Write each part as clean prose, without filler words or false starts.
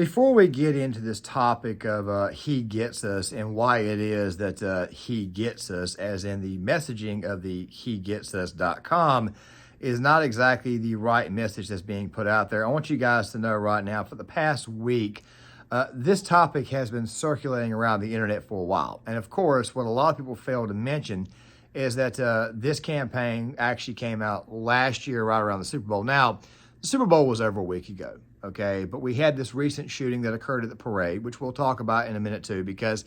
Before we get into this topic of he gets us and why it is that he gets us, as in the messaging of the hegetsus.com is not exactly the right message that's being put out there. I want you guys to know right now, for the past week, this topic has been circulating around the internet for a while. And of course, what a lot of people fail to mention is that this campaign actually came out last year right around the Super Bowl. Now, the Super Bowl was over a week ago. Okay, but we had this recent shooting that occurred at the parade, which we'll talk about in a minute too, because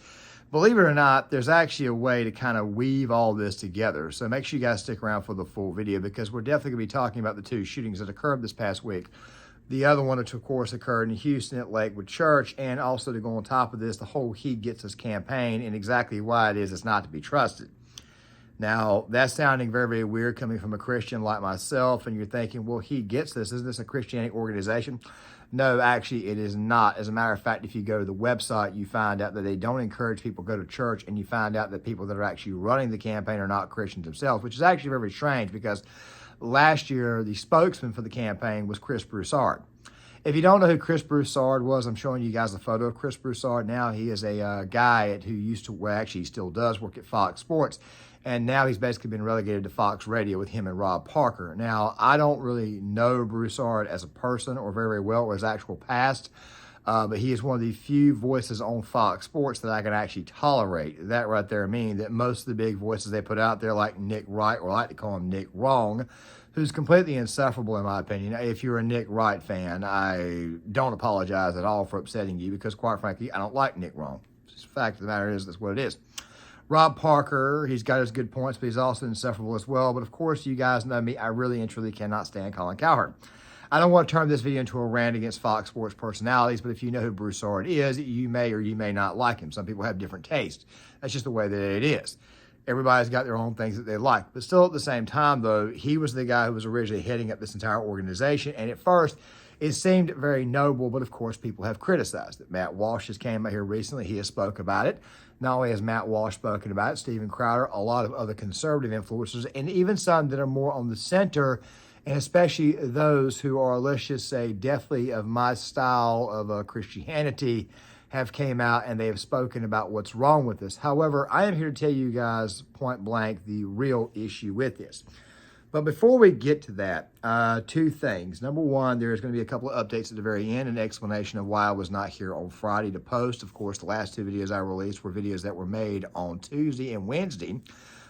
believe it or not, there's actually a way to kind of weave all this together. So make sure you guys stick around for the full video, because we're definitely going to be talking about the two shootings that occurred this past week. The other one, which of course occurred in Houston at Lakewood Church, and also to go on top of this, the whole He Gets Us campaign and exactly why it is it's not to be trusted. Now, that's sounding very, very weird coming from a Christian like myself, and you're thinking, well, He Gets This. Isn't this a Christianity organization? No, actually, it is not. As a matter of fact, if you go to the website, you find out that they don't encourage people to go to church, and you find out that people that are actually running the campaign are not Christians themselves, which is actually very, very strange, because last year, the spokesman for the campaign was Chris Broussard. If you don't know who Chris Broussard was, I'm showing you guys a photo of Chris Broussard now. He is a guy who used to, well, actually he still does work at Fox Sports, and now he's basically been relegated to Fox Radio with him and Rob Parker. Now, I don't really know Broussard as a person or very, very well, or his actual past, but he is one of the few voices on Fox Sports that I can actually tolerate. That right there meaning that most of the big voices they put out there, like Nick Wright, or I like to call him Nick Wrong, who's completely insufferable in my opinion. If you're a Nick Wright fan, I don't apologize at all for upsetting you, because quite frankly, I don't like Nick Wrong. The fact of the matter is, that's what it is. Rob Parker, he's got his good points, but he's also insufferable as well. But of course, you guys know me, I really and truly cannot stand Colin Cowherd. I don't want to turn this video into a rant against Fox Sports personalities, but if you know who Broussard is, you may or you may not like him. Some people have different tastes. That's just the way that it is. Everybody's got their own things that they like. But still, at the same time, though, he was the guy who was originally heading up this entire organization. And at first, it seemed very noble, but of course, people have criticized it. Matt Walsh just came out here recently. He has spoke about it. Not only has Matt Walsh spoken about it, Steven Crowder, a lot of other conservative influencers, and even some that are more on the center, and especially those who are, let's just say, definitely of my style of Christianity, have came out and they have spoken about what's wrong with this. However, I am here to tell you guys point blank the real issue with this. But before we get to that, two things. Number one, there's going to be a couple of updates at the very end, an explanation of why I was not here on Friday to post. Of course, the last two videos I released were videos that were made on Tuesday and Wednesday.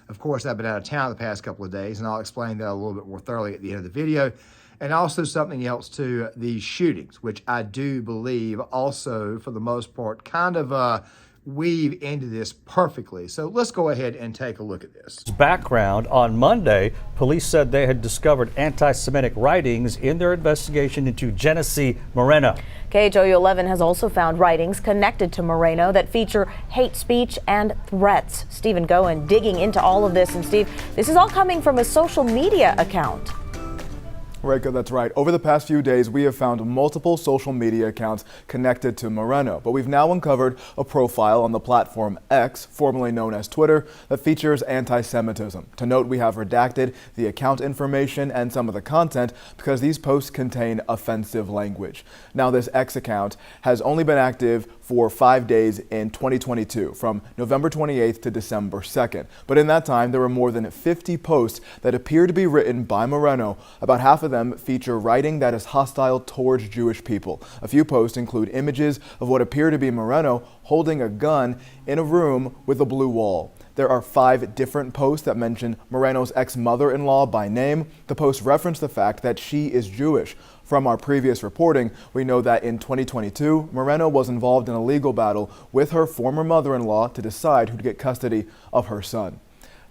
Of course, I've been out of town the past couple of days, and I'll explain that a little bit more thoroughly at the end of the video. And also something else too, these shootings, which I do believe also, for the most part, kind of weave into this perfectly. So let's go ahead and take a look at this. Background: on Monday, police said they had discovered anti-Semitic writings in their investigation into Genesee Moreno. KHOU 11 has also found writings connected to Moreno that feature hate speech and threats. Stephen Goen digging into all of this. And Steve, this is all coming from a social media account. Reika, that's right. Over the past few days, we have found multiple social media accounts connected to Moreno, but we've now uncovered a profile on the platform X, formerly known as Twitter, that features anti-Semitism. To note, we have redacted the account information and some of the content because these posts contain offensive language. Now, this X account has only been active for 5 days in 2022, from November 28th to December 2nd. But in that time, there were more than 50 posts that appear to be written by Moreno. About half of them feature writing that is hostile towards Jewish people. A few posts include images of what appear to be Moreno holding a gun in a room with a blue wall. There are 5 different posts that mention Moreno's ex-mother-in-law by name. The posts reference the fact that she is Jewish. From our previous reporting, we know that in 2022, Moreno was involved in a legal battle with her former mother-in-law to decide who'd get custody of her son.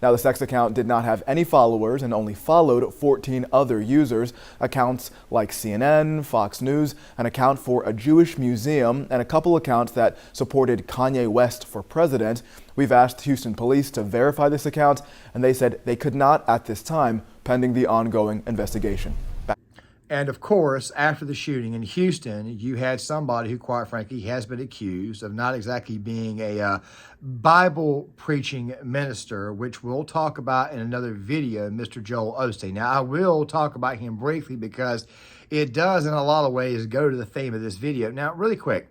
Now, the X account did not have any followers and only followed 14 other users. Accounts like CNN, Fox News, an account for a Jewish museum, and a couple accounts that supported Kanye West for president. We've asked Houston police to verify this account, and they said they could not at this time, pending the ongoing investigation. And of course, after the shooting in Houston, you had somebody who, quite frankly, has been accused of not exactly being a Bible preaching minister, which we'll talk about in another video, Mr. Joel Osteens. Now, I will talk about him briefly because it does in a lot of ways go to the theme of this video. Now, really quick,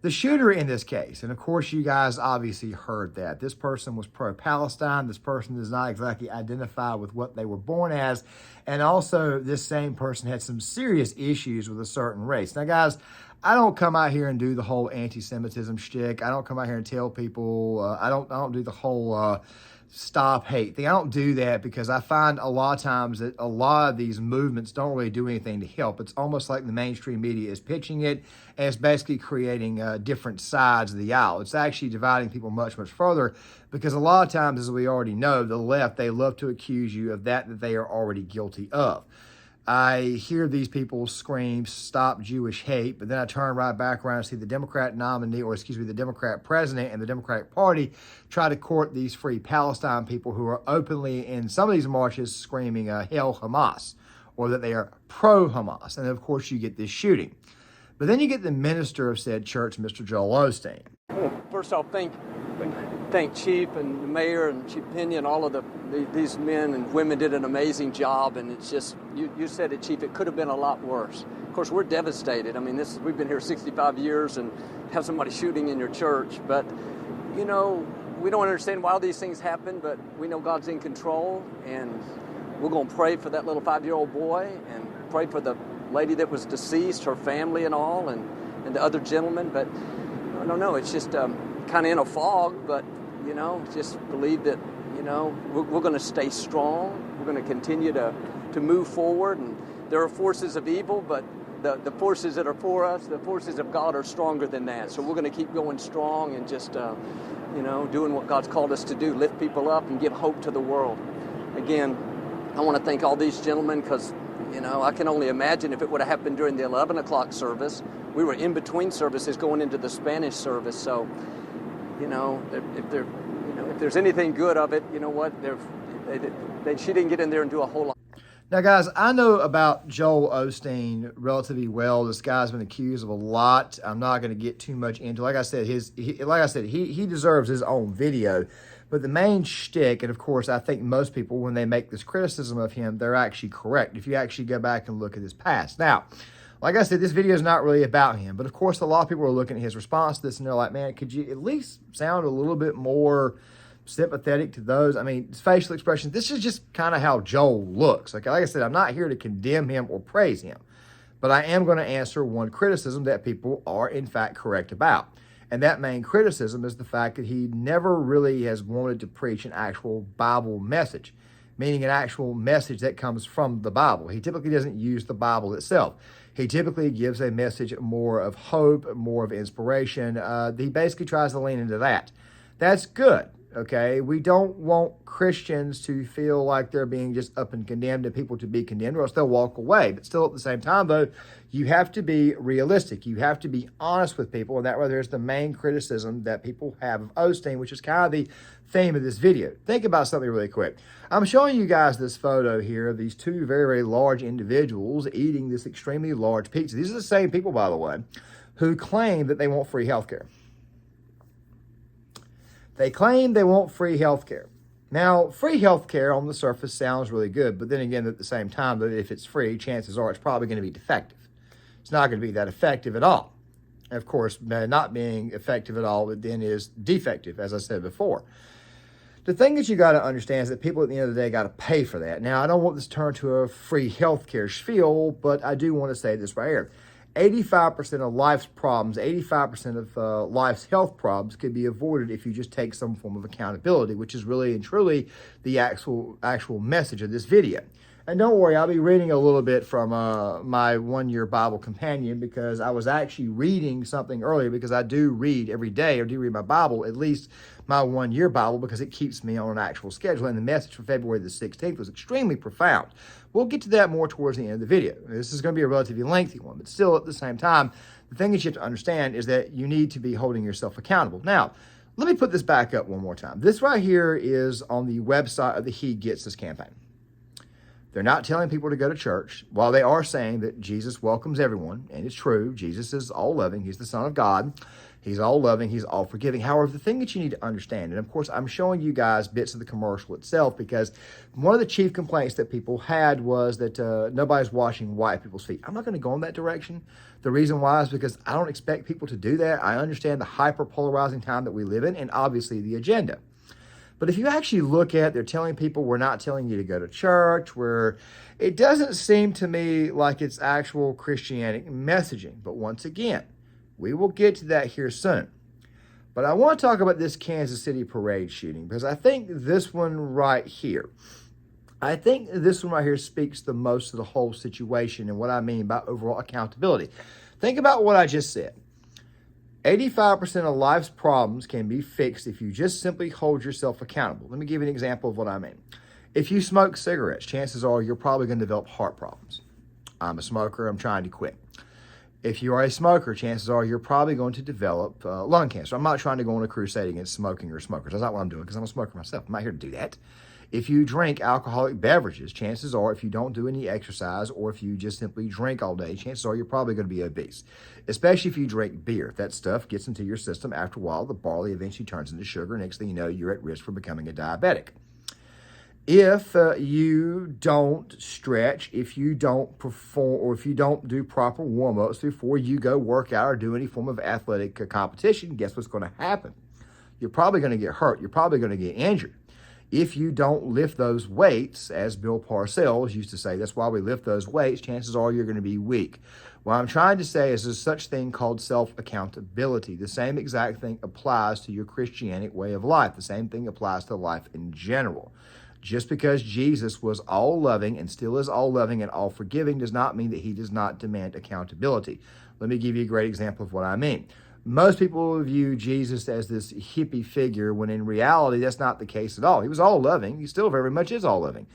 the shooter in this case, and of course you guys obviously heard that, this person was pro-Palestine. This person does not exactly identify with what they were born as. And also this same person had some serious issues with a certain race. Now guys, I don't come out here and do the whole anti-Semitism shtick. I don't come out here and tell people, I don't do the whole stop hate thing. I don't do that because I find a lot of times that a lot of these movements don't really do anything to help. It's almost like the mainstream media is pitching it, and it's basically creating different sides of the aisle. It's actually dividing people much, much further, because a lot of times, as we already know, the left, they love to accuse you of that they are already guilty of. I hear these people scream, "Stop Jewish hate," but then I turn right back around and see the Democrat nominee, or excuse me, the Democrat president and the Democratic Party try to court these free Palestine people who are openly in some of these marches screaming, "Hail Hamas," or that they are pro-Hamas. And of course, you get this shooting. But then you get the minister of said church, Mr. Joel Osteen. First off, thank Chief and the mayor and Chief Pena and all of these men and women did an amazing job. And it's just, you said it, Chief, it could have been a lot worse. Of course, we're devastated. I mean, we've been here 65 years and have somebody shooting in your church. But, you know, we don't understand why these things happen, but we know God's in control. And we're going to pray for that little 5-year-old boy and pray for the lady that was deceased, her family and all, and the other gentleman. But I don't know, it's just kind of in a fog, but, you know, just believe that, you know, we're going to stay strong. We're going to continue to move forward. And there are forces of evil, but the forces that are for us, the forces of God are stronger than that. So we're going to keep going strong and just, you know, doing what God's called us to do, lift people up and give hope to the world. Again, I want to thank all these gentlemen because, you know, I can only imagine if it would have happened during the 11 o'clock service. We were in between services going into the Spanish service. So, you know, if there's anything good of it, you know what, she didn't get in there and do a whole lot. Now, guys, I know about Joel Osteen relatively well. This guy's been accused of a lot. I'm not going to get too much into. Like I said, he deserves his own video. But the main shtick, and of course, I think most people, when they make this criticism of him, they're actually correct if you actually go back and look at his past. Now, like I said, this video is not really about him. But of course, a lot of people are looking at his response to this and they're like, man, could you at least sound a little bit more sympathetic to those? I mean, his facial expressions, this is just kind of how Joel looks. Like I said, I'm not here to condemn him or praise him, but I am going to answer one criticism that people are in fact correct about. And that main criticism is the fact that he never really has wanted to preach an actual Bible message, meaning an actual message that comes from the Bible. He typically doesn't use the Bible itself. He typically gives a message more of hope, more of inspiration. He basically tries to lean into that. That's good. Okay, we don't want Christians to feel like they're being just up and condemned and people to be condemned or else they'll walk away. But still at the same time, though, you have to be realistic. You have to be honest with people. And that way there's the main criticism that people have of Osteen, which is kind of the theme of this video. Think about something really quick. I'm showing you guys this photo here of these two very, very large individuals eating this extremely large pizza. These are the same people, by the way, who claim that they want free healthcare. They claim they want free healthcare. Now, free healthcare on the surface sounds really good, but then again, at the same time, that if it's free, chances are it's probably going to be defective. It's not going to be that effective at all. And of course, not being effective at all, it then is defective, as I said before. The thing that you got to understand is that people at the end of the day got to pay for that. Now, I don't want this to turn to a free healthcare spiel, but I do want to say this right here. 85% of life's problems, 85% of life's health problems could be avoided if you just take some form of accountability, which is really and truly the actual message of this video. And don't worry, I'll be reading a little bit from my one-year Bible companion because I was actually reading something earlier because I do read every day or do read my Bible, at least my one-year Bible, because it keeps me on an actual schedule. And the message for February the 16th was extremely profound. We'll get to that more towards the end of the video. This is going to be a relatively lengthy one, but still at the same time, the thing that you have to understand is that you need to be holding yourself accountable. Now, let me put this back up one more time. This right here is on the website of the He Gets Us campaign. They're not telling people to go to church, while they are saying that Jesus welcomes everyone, and it's true. Jesus is all-loving. He's the Son of God. He's all loving. He's all forgiving. However, the thing that you need to understand, and of course, I'm showing you guys bits of the commercial itself because one of the chief complaints that people had was that nobody's washing white people's feet. I'm not going to go in that direction. The reason why is because I don't expect people to do that. I understand the hyper-polarizing time that we live in and obviously the agenda. But if you actually look at, they're telling people we're not telling you to go to church, where it doesn't seem to me like it's actual Christianic messaging. But once again, we will get to that here soon. But I want to talk about this Kansas City parade shooting because I think this one right here speaks the most to the whole situation and what I mean by overall accountability. Think about what I just said. 85% of life's problems can be fixed if you just simply hold yourself accountable. Let me give you an example of what I mean. If you smoke cigarettes, chances are you're probably going to develop heart problems. I'm a smoker. I'm trying to quit. If you are a smoker, chances are you're probably going to develop lung cancer. I'm not trying to go on a crusade against smoking or smokers. That's not what I'm doing because I'm a smoker myself. I'm not here to do that. If you drink alcoholic beverages, chances are if you don't do any exercise or if you just simply drink all day, chances are you're probably going to be obese, especially if you drink beer. If that stuff gets into your system, after a while, the barley eventually turns into sugar. Next thing you know, you're at risk for becoming a diabetic. If you don't stretch, if you don't perform, or if you don't do proper warm-ups before you go work out or do any form of athletic competition, guess what's going to happen? You're probably going to get hurt. You're probably going to get injured. If you don't lift those weights, as Bill Parcells used to say, that's why we lift those weights, chances are you're going to be weak. What I'm trying to say is there's such thing called self-accountability. The same exact thing applies to your Christianic way of life. The same thing applies to life in general. Just because Jesus was all loving and still is all loving and all forgiving does not mean that he does not demand accountability. Let me give you a great example of what I mean. Most people view Jesus as this hippie figure when in reality that's not the case at all. He was all loving. He still very much is all loving.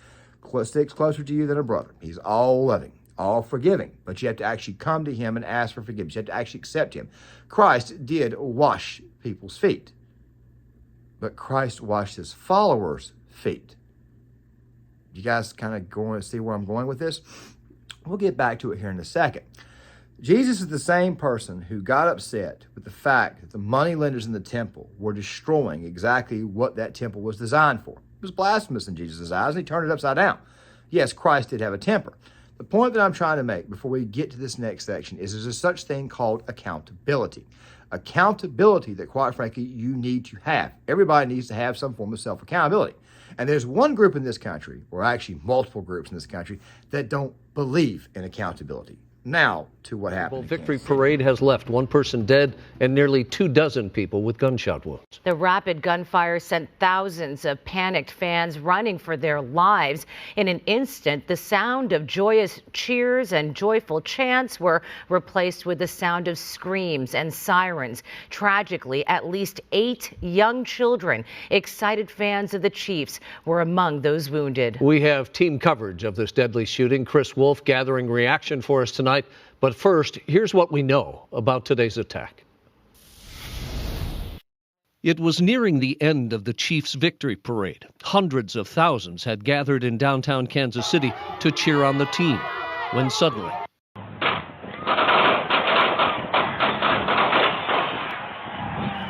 Sticks closer to you than a brother. He's all loving, all forgiving. But you have to actually come to him and ask for forgiveness. You have to actually accept him. Christ did wash people's feet. But Christ washed his followers' feet. You guys kind of going to see where I'm going with this? We'll get back to it here in a second. Jesus is the same person who got upset with the fact that the money lenders in the temple were destroying exactly what that temple was designed for. It was blasphemous in Jesus' eyes, and he turned it upside down. Yes, Christ did have a temper. The point that I'm trying to make before we get to this next section is there's a such thing called accountability. Accountability that, quite frankly, you need to have. Everybody needs to have some form of self-accountability. And there's one group in this country, or actually multiple groups in this country, that don't believe in accountability. Now to what happened. Victory parade has left one person dead and nearly 24 people with gunshot wounds. The rapid gunfire sent thousands of panicked fans running for their lives. In an instant, the sound of joyous cheers and joyful chants were replaced with the sound of screams and sirens. Tragically, at least 8 young children, excited fans of the Chiefs, were among those wounded. We have team coverage of this deadly shooting. Chris Wolf gathering reaction for us tonight. But first, here's what we know about today's attack. It was nearing the end of the Chiefs' victory parade. Hundreds of thousands had gathered in downtown Kansas City to cheer on the team, when suddenly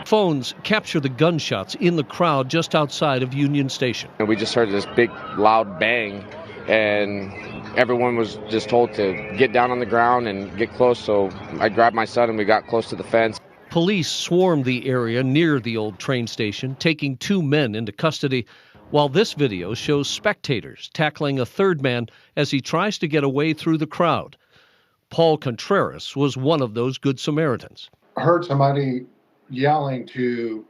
phones capture the gunshots in the crowd just outside of Union Station. And we just heard this big, loud bang, and everyone was just told to get down on the ground and get close, so I grabbed my son and we got close to the fence. Police swarmed the area near the old train station, taking 2 men into custody, while this video shows spectators tackling a third man as he tries to get away through the crowd. Paul Contreras was one of those Good Samaritans. I heard somebody yelling to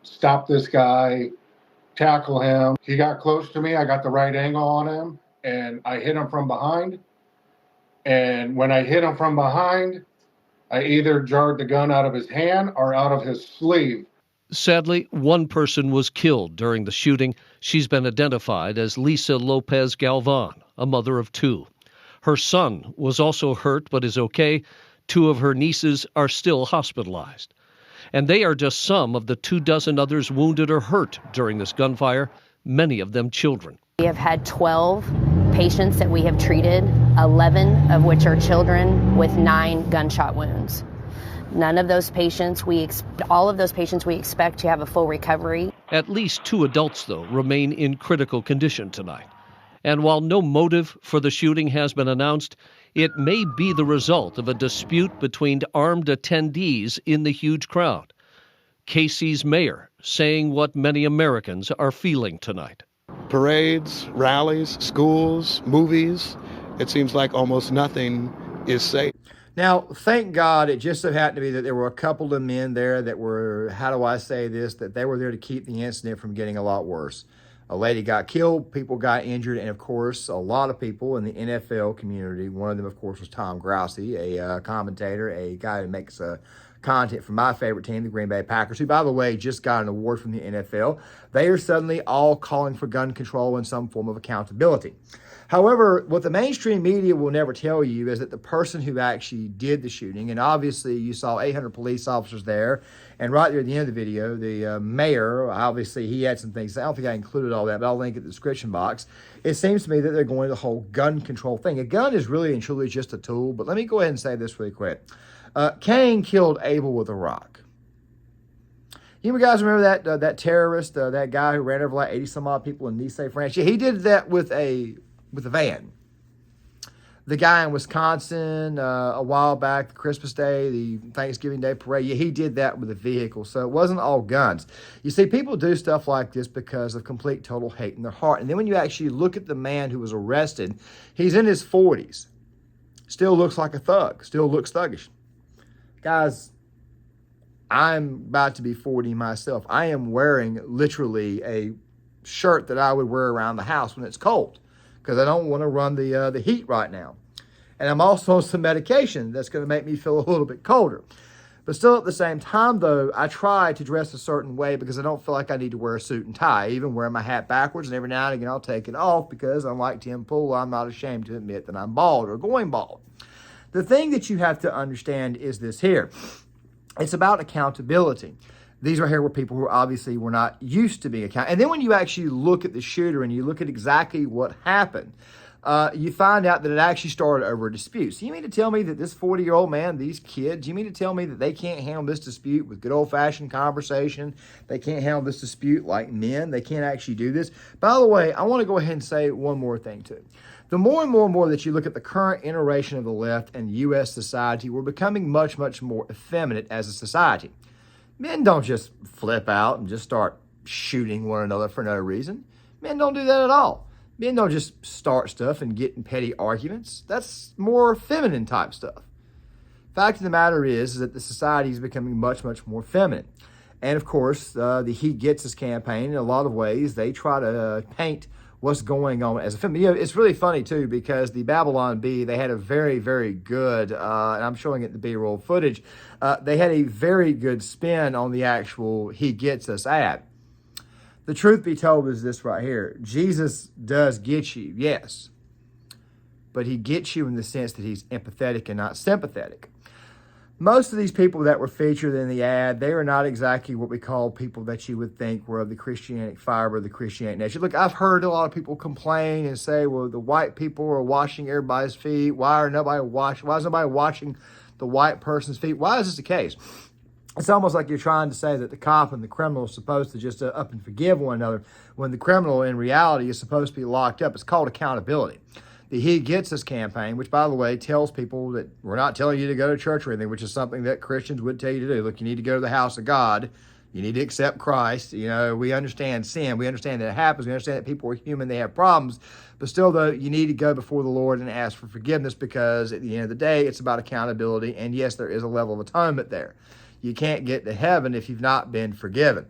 stop this guy, tackle him. He got close to me. I got the right angle on him, and I hit him from behind. And when I hit him from behind, I either jarred the gun out of his hand or out of his sleeve. Sadly, one person was killed during the shooting. She's been identified as Lisa Lopez Galvan, a mother of 2. Her son was also hurt but is okay. 2 of her nieces are still hospitalized. And they are just some of the 24 others wounded or hurt during this gunfire, many of them children. We have had 12 patients that we have treated, 11 of which are children with 9 gunshot wounds. None of those patients, all of those patients we expect to have a full recovery. At least 2 adults, though, remain in critical condition tonight. And while no motive for the shooting has been announced, it may be the result of a dispute between armed attendees in the huge crowd. KC's mayor saying what many Americans are feeling tonight. Parades, rallies, schools, movies, it seems like almost nothing is safe. Now, thank God it just so happened to be that there were a couple of men there that were, how do I say this, that they were there to keep the incident from getting a lot worse. A lady got killed, people got injured, and of course, a lot of people in the NFL community, one of them, of course, was Tom Grousey, a commentator, a guy who makes content for my favorite team, the Green Bay Packers, who, by the way, just got an award from the NFL. They are suddenly all calling for gun control and some form of accountability. However, what the mainstream media will never tell you is that the person who actually did the shooting, and obviously you saw 800 police officers there, and right there at the end of the video, the mayor, obviously he had some things. I don't think I included all that, but I'll link it in the description box. It seems to me that they're going to the whole gun control thing. A gun is really and truly just a tool, but let me go ahead and say this really quick. Cain killed Abel with a rock. You guys remember that terrorist, that guy who ran over like 80 some odd people in Nice, France? Yeah, he did that with a van. The guy in Wisconsin a while back, the Christmas Day, the Thanksgiving Day parade, yeah, he did that with a vehicle. So it wasn't all guns. You see, people do stuff like this because of complete total hate in their heart. And then when you actually look at the man who was arrested, he's in his 40s. Still looks like a thug. Still looks thuggish. Guys, I'm about to be 40 myself. I am wearing literally a shirt that I would wear around the house when it's cold, because I don't want to run the heat right now. And I'm also on some medication that's going to make me feel a little bit colder. But still at the same time, though, I try to dress a certain way because I don't feel like I need to wear a suit and tie. I even wear my hat backwards, and every now and again I'll take it off because, unlike Tim Pool, I'm not ashamed to admit that I'm bald or going bald. The thing that you have to understand is this here. It's about accountability. These are here were people who obviously were not used to being accountable. And then when you actually look at the shooter and you look at exactly what happened, you find out that it actually started over a dispute. So you mean to tell me that this 40-year-old man, these kids, you mean to tell me that they can't handle this dispute with good old-fashioned conversation? They can't handle this dispute like men? They can't actually do this? By the way, I want to go ahead and say one more thing too. The more and more that you look at the current iteration of the left and U.S. society, we're becoming much, much more effeminate as a society. Men don't just flip out and just start shooting one another for no reason. Men don't do that at all. Men don't just start stuff and get in petty arguments. That's more feminine type stuff. Fact of the matter is that the society is becoming much, much more feminine. And of course, the He Gets Us campaign, in a lot of ways, they try to paint what's going on as a feminine. You know, it's really funny too, because the Babylon Bee, they had a very, very good, and I'm showing it the B-roll footage, they had a very good spin on the actual He Gets Us ad. The truth be told is this right here. Jesus does get you, yes, but he gets you in the sense that he's empathetic and not sympathetic. Most of these people that were featured in the ad, they are not exactly what we call people that you would think were of the Christianic fiber, the Christianic nature. Look, I've heard a lot of people complain and say, well, the white people are washing everybody's feet. Why is nobody washing the white person's feet? Why is this the case? It's almost like you're trying to say that the cop and the criminal are supposed to just up and forgive one another when the criminal in reality is supposed to be locked up. It's called accountability. The He Gets Us campaign, which, by the way, tells people that we're not telling you to go to church or anything, which is something that Christians would tell you to do. Look, you need to go to the house of God. You need to accept Christ. You know, we understand sin. We understand that it happens. We understand that people are human. They have problems. But still, though, you need to go before the Lord and ask for forgiveness, because at the end of the day, it's about accountability. And yes, there is a level of atonement there. You can't get to heaven if you've not been forgiven.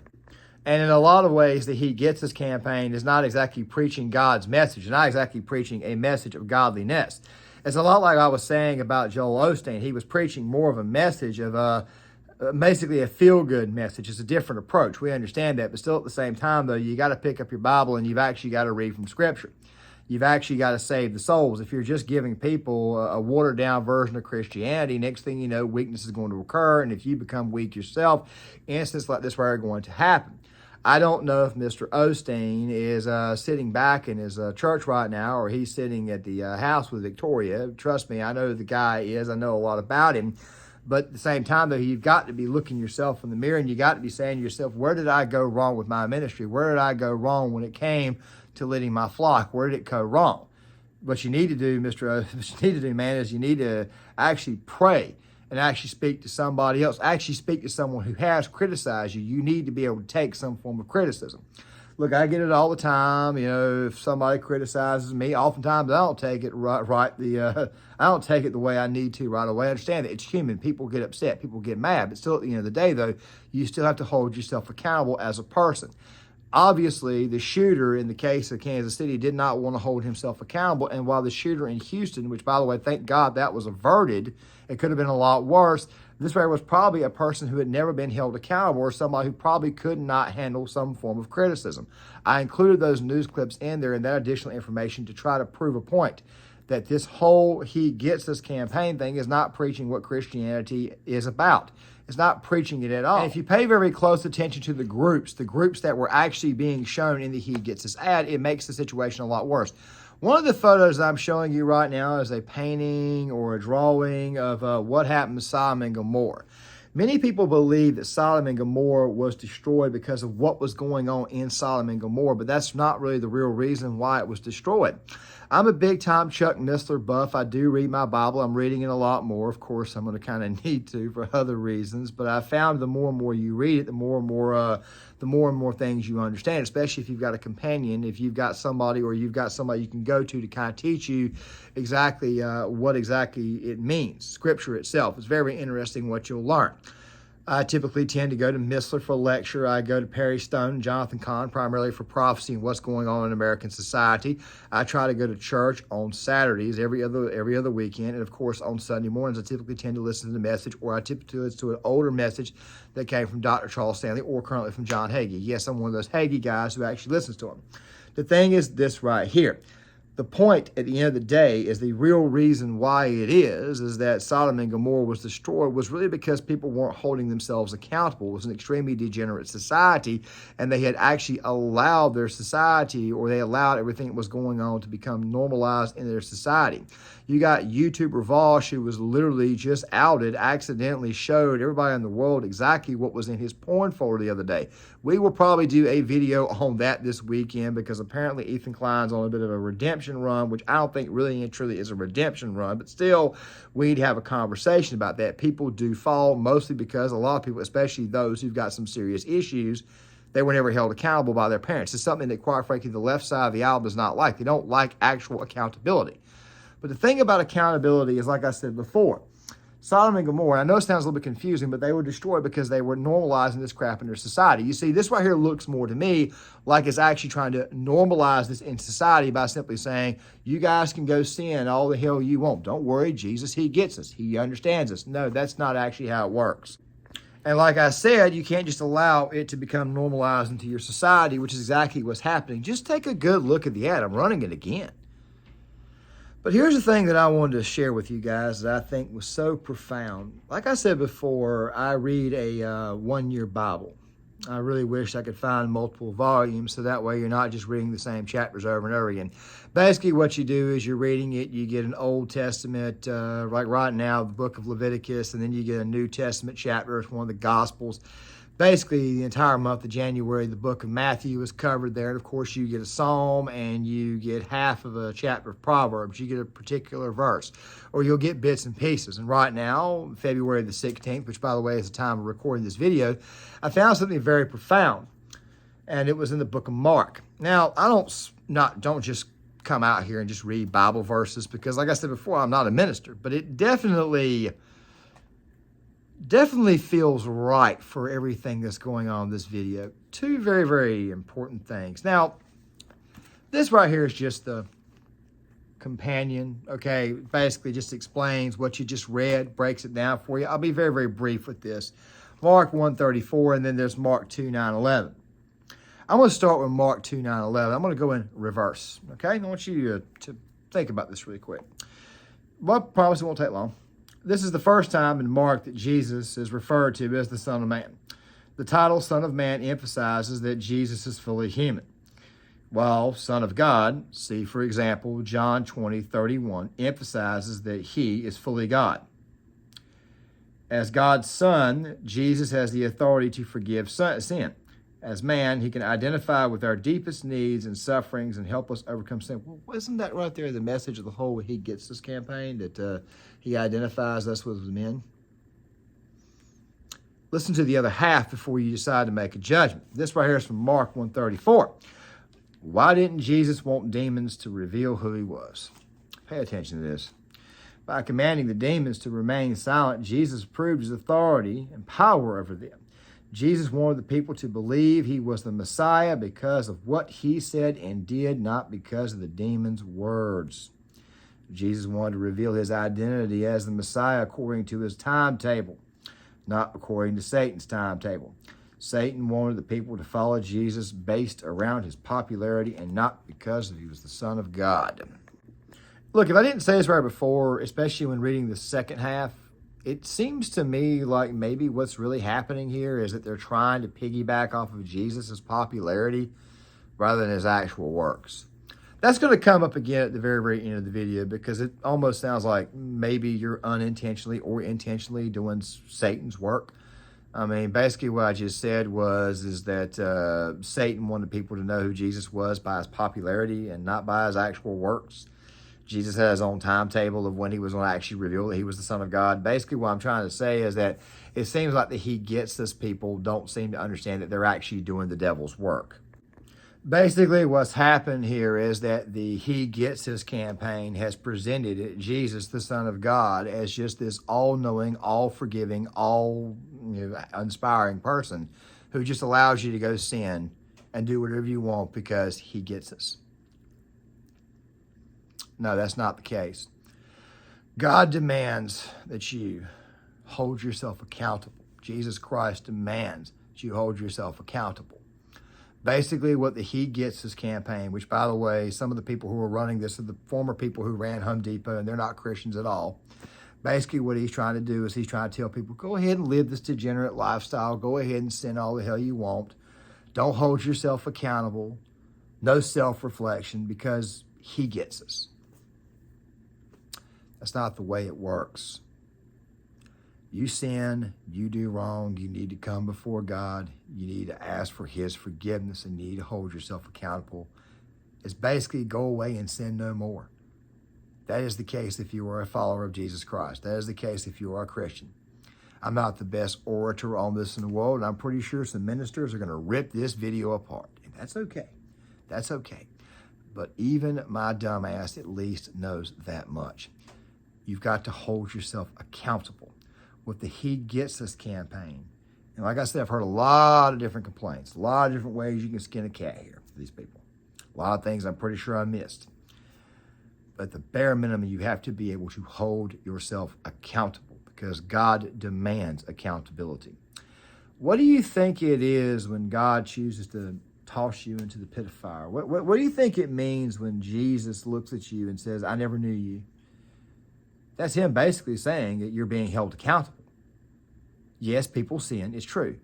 And in a lot of ways, the He Gets Us campaign is not exactly preaching God's message, not exactly preaching a message of godliness. It's a lot like I was saying about Joel Osteen. He was preaching more of a message of basically a feel-good message. It's a different approach. We understand that. But still at the same time, though, you got to pick up your Bible and you've actually got to read from Scripture. You've actually got to save the souls. If you're just giving people a watered-down version of Christianity, next thing you know, weakness is going to occur. And if you become weak yourself, incidents like this are going to happen. I don't know if Mr. Osteen is sitting back in his church right now, or he's sitting at the house with Victoria. Trust me, I know who the guy is. I know a lot about him. But at the same time, though, you've got to be looking yourself in the mirror, and you got to be saying to yourself, where did I go wrong with my ministry? Where did I go wrong when it came to leading my flock? Where did it go wrong? What you need to do, what you need to do, man, is you need to actually pray and actually speak to somebody else. Actually speak to someone who has criticized you. You need to be able to take some form of criticism. Look, I get it all the time. You know, if somebody criticizes me, oftentimes I don't take it I don't take it the way I need to right away. I understand that it's human. People get upset. People get mad. But still, at the end of the day, though, you still have to hold yourself accountable as a person. Obviously, the shooter in the case of Kansas City did not want to hold himself accountable. And while the shooter in Houston, which, by the way, thank God that was averted, it could have been a lot worse. This way was probably a person who had never been held accountable, or somebody who probably could not handle some form of criticism. I included those news clips in there and that additional information to try to prove a point that this whole He Gets Us campaign thing is not preaching what Christianity is about. It's not preaching it at all. And if you pay very close attention to the groups that were actually being shown in the He Gets Us ad, it makes the situation a lot worse. One of the photos I'm showing you right now is a painting or a drawing of what happened to Sodom and Gomorrah. Many people believe that Sodom and Gomorrah was destroyed because of what was going on in Sodom and Gomorrah, but that's not really the real reason why it was destroyed. I'm a big-time Chuck Missler buff. I do read my Bible. I'm reading it a lot more. Of course, I'm going to kind of need to for other reasons, but I found the more and more you read it, the more and more things you understand, especially if you've got a companion, if you've got somebody or you've got somebody you can go to kind of teach you exactly what exactly it means. Scripture itself. It's very interesting what you'll learn. I typically tend to go to Missler for lecture. I go to Perry Stone and Jonathan Cahn primarily for prophecy and what's going on in American society. I try to go to church on Saturdays every other weekend, and of course on Sunday mornings I typically tend to listen to the message, or I typically listen to an older message that came from Dr. Charles Stanley or currently from John Hagee. Yes, I'm one of those Hagee guys who actually listens to him. The thing is this right here. The point at the end of the day is the real reason why it is that Sodom and Gomorrah was destroyed was really because people weren't holding themselves accountable. It was an extremely degenerate society, and they had actually allowed their society, or they allowed everything that was going on to become normalized in their society. You got YouTuber Vosh, who was literally just outed, accidentally showed everybody in the world exactly what was in his porn folder the other day. We will probably do a video on that this weekend because apparently Ethan Klein's on a bit of a redemption run, which I don't think really and truly is a redemption run, but still we need to have a conversation about that. People do fall, mostly because a lot of people, especially those who've got some serious issues, they were never held accountable by their parents. It's something that, quite frankly, the left side of the aisle does not like. They don't like actual accountability. But the thing about accountability is, like I said before, Sodom and Gomorrah, I know it sounds a little bit confusing, but they were destroyed because they were normalizing this crap in their society. You see, this right here looks more to me like it's actually trying to normalize this in society by simply saying, you guys can go sin all the hell you want. Don't worry, Jesus, He gets us. He understands us. No, that's not actually how it works. And like I said, you can't just allow it to become normalized into your society, which is exactly what's happening. Just take a good look at the ad. I'm running it again. But here's the thing that I wanted to share with you guys that I think was so profound. Like I said before, I read a one-year Bible. I really wish I could find multiple volumes so that way you're not just reading the same chapters over and over again. Basically what you do is you're reading it, you get an Old Testament, like right now, the book of Leviticus, and then you get a New Testament chapter, it's one of the Gospels. Basically, the entire month of January, the book of Matthew is covered there. And of course, you get a psalm and you get half of a chapter of Proverbs. You get a particular verse, or you'll get bits and pieces. And right now, February the 16th, which by the way is the time of recording this video, I found something very profound. And it was in the book of Mark. Now, I don't just come out here and just read Bible verses because, like I said before, I'm not a minister. But it definitely feels right for everything that's going on in this video. Two very, very important things. Now, this right here is just the companion, okay? Basically just explains what you just read, breaks it down for you. I'll be very, very brief with this. Mark 1:34, and then there's Mark 2:9-11. I'm going to start with Mark 2:9-11. I'm going to go in reverse, okay? I want you to think about this really quick. Well, I promise it won't take long. This is the first time in Mark that Jesus is referred to as the Son of Man. The title Son of Man emphasizes that Jesus is fully human, while Son of God, see for example John 20:31, emphasizes that He is fully God. As God's son, Jesus has the authority to forgive sin. As man, he can identify with our deepest needs and sufferings and help us overcome sin. Well, isn't that right there the message of the whole He Gets Us campaign, that he identifies us with men? Listen to the other half before you decide to make a judgment. This right here is from Mark 1:34. Why didn't Jesus want demons to reveal who he was? Pay attention to this. By commanding the demons to remain silent, Jesus proved his authority and power over them. Jesus wanted the people to believe he was the Messiah because of what he said and did, not because of the demons' words. Jesus wanted to reveal his identity as the Messiah according to his timetable, not according to Satan's timetable. Satan wanted the people to follow Jesus based around his popularity and not because he was the Son of God. Look, if I didn't say this right before, especially when reading the second half, it seems to me like maybe what's really happening here is that they're trying to piggyback off of Jesus' popularity rather than his actual works. That's going to come up again at the very, very end of the video, because it almost sounds like maybe you're unintentionally or intentionally doing Satan's work. I mean, basically what I just said is that Satan wanted people to know who Jesus was by his popularity and not by his actual works. Jesus had his own timetable of when he was going to actually reveal that he was the Son of God. Basically, what I'm trying to say is that it seems like the He Gets Us people don't seem to understand that they're actually doing the devil's work. Basically, what's happened here is that the He Gets Us campaign has presented Jesus, the Son of God, as just this all-knowing, all-forgiving, all-inspiring person who just allows you to go sin and do whatever you want because He gets us. No, that's not the case. God demands that you hold yourself accountable. Jesus Christ demands that you hold yourself accountable. Basically, what the He Gets Us campaign, which, by the way, some of the people who are running this are the former people who ran Home Depot, and they're not Christians at all. Basically, what he's trying to do is he's trying to tell people, go ahead and live this degenerate lifestyle. Go ahead and sin all the hell you want. Don't hold yourself accountable. No self-reflection, because He gets us. That's not the way it works. You sin, you do wrong, you need to come before God, you need to ask for His forgiveness, and you need to hold yourself accountable. It's basically go away and sin no more. That is the case if you are a follower of Jesus Christ. That is the case if you are a Christian. I'm not the best orator on this in the world, and I'm pretty sure some ministers are going to rip this video apart. And that's okay. That's okay. But even my dumb ass at least knows that much. You've got to hold yourself accountable. With the He Gets Us campaign, and like I said, I've heard a lot of different complaints, a lot of different ways you can skin a cat here for these people. A lot of things I'm pretty sure I missed. But the bare minimum, you have to be able to hold yourself accountable, because God demands accountability. What do you think it is when God chooses to toss you into the pit of fire? What do you think it means when Jesus looks at you and says, I never knew you? That's Him basically saying that you're being held accountable. Yes, people sin, it's true.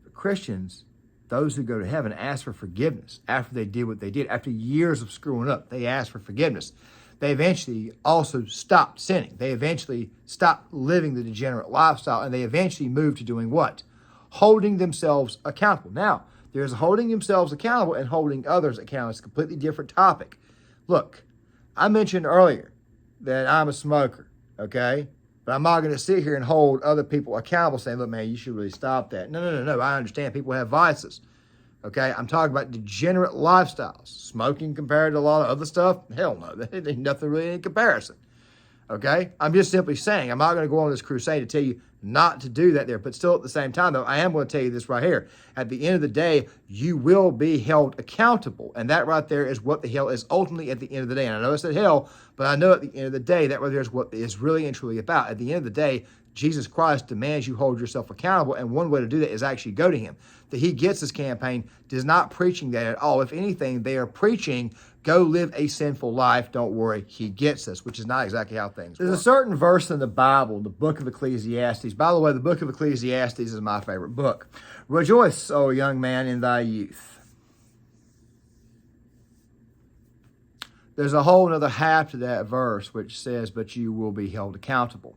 But Christians, those who go to heaven, ask for forgiveness after they did what they did. After years of screwing up, they ask for forgiveness. They eventually also stopped sinning. They eventually stopped living the degenerate lifestyle, and they eventually moved to doing what? Holding themselves accountable. Now, there's holding themselves accountable and holding others accountable. It's a completely different topic. Look, I mentioned earlier that I'm a smoker, okay? But I'm not going to sit here and hold other people accountable saying, look, man, you should really stop that. No. I understand people have vices, okay? I'm talking about degenerate lifestyles. Smoking compared to a lot of other stuff? Hell no. There's nothing really in comparison, okay? I'm just simply saying, I'm not going to go on this crusade to tell you not to do that there. But still, at the same time, though, I am going to tell you this right here. At the end of the day, you will be held accountable. And that right there is what the hell is ultimately at the end of the day. And I know I said hell, but I know at the end of the day, that right there is what it's really and truly about. At the end of the day, Jesus Christ demands you hold yourself accountable, and one way to do that is actually go to Him. The He Gets Us campaign is not preaching that at all. If anything, they are preaching, go live a sinful life, don't worry, He gets us, which is not exactly how things work. There's a certain verse in the Bible, the book of Ecclesiastes. By the way, the book of Ecclesiastes is my favorite book. Rejoice, O young man, in thy youth. There's a whole other half to that verse which says, but you will be held accountable.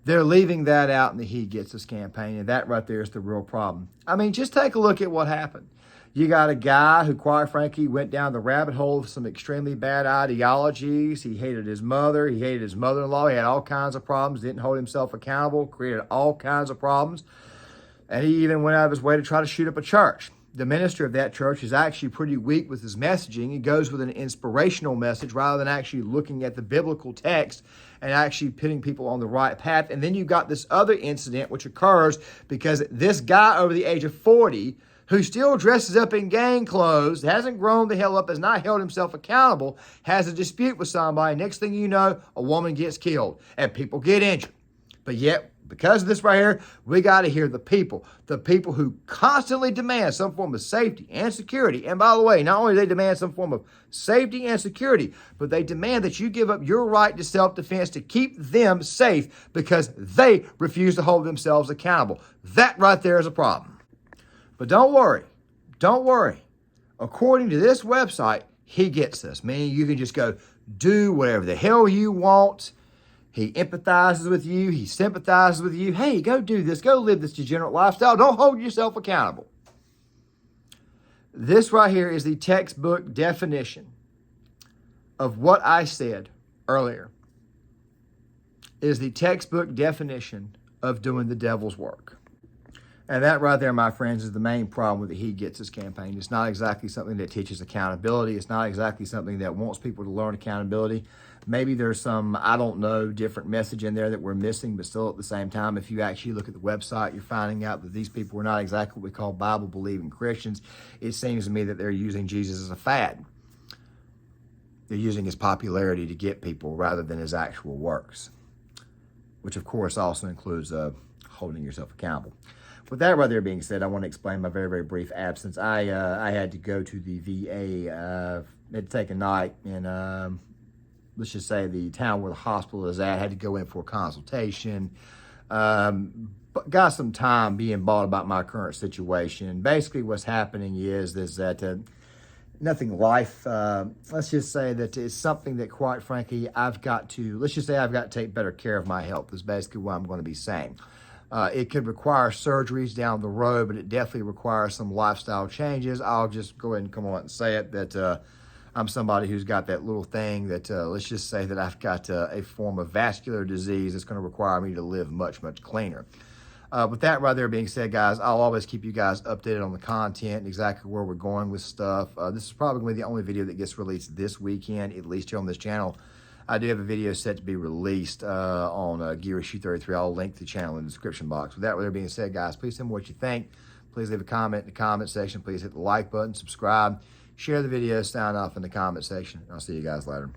They're leaving that out in the He Gets Us campaign, and that right there is the real problem. I mean, just take a look at what happened. You got a guy who, quite frankly, went down the rabbit hole of some extremely bad ideologies. He hated his mother. He hated his mother-in-law. He had all kinds of problems, didn't hold himself accountable, created all kinds of problems. And he even went out of his way to try to shoot up a church. The minister of that church is actually pretty weak with his messaging. He goes with an inspirational message rather than actually looking at the biblical text and actually putting people on the right path. And then you've got this other incident which occurs because this guy over the age of 40 who still dresses up in gang clothes, hasn't grown the hell up, has not held himself accountable, has a dispute with somebody. Next thing you know, a woman gets killed and people get injured. But yet, because of this right here, we got to hear the people who constantly demand some form of safety and security. And by the way, not only do they demand some form of safety and security, but they demand that you give up your right to self-defense to keep them safe because they refuse to hold themselves accountable. That right there is a problem. But don't worry. According to this website, He Gets Us, meaning you can just go do whatever the hell you want. He empathizes with you. He sympathizes with you. Hey, go do this. Go live this degenerate lifestyle. Don't hold yourself accountable. This right here is the textbook definition of what I said earlier. It is the textbook definition of doing the devil's work. And that right there, my friends, is the main problem with the He Gets Us campaign. It's not exactly something that teaches accountability. It's not exactly something that wants people to learn accountability. Maybe there's some, I don't know, different message in there that we're missing, but still at the same time, if you actually look at the website, you're finding out that these people are not exactly what we call Bible-believing Christians. It seems to me that they're using Jesus as a fad. They're using his popularity to get people rather than his actual works, which of course also includes holding yourself accountable. With that right there being said, I want to explain my very, very brief absence. I had to go to the VA. Had to take a night in, let's just say, the town where the hospital is at. I had to go in for a consultation. But got some time being bought about my current situation. Basically, what's happening is that nothing life. Let's just say that it's something that, quite frankly, I've got to take better care of my health is basically what I'm going to be saying. It could require surgeries down the road, but it definitely requires some lifestyle changes. I'll just go ahead and come on and say it that I'm somebody who's got that little thing that, let's just say that I've got a form of vascular disease that's going to require me to live much, much cleaner. With that right there being said, guys, I'll always keep you guys updated on the content and exactly where we're going with stuff. This is probably going to be the only video that gets released this weekend, at least here on this channel. I do have a video set to be released on Gear Issue 33. I'll link the channel in the description box. With that being said, guys, please tell me what you think. Please leave a comment in the comment section. Please hit the like button, subscribe, share the video, sound off in the comment section. I'll see you guys later.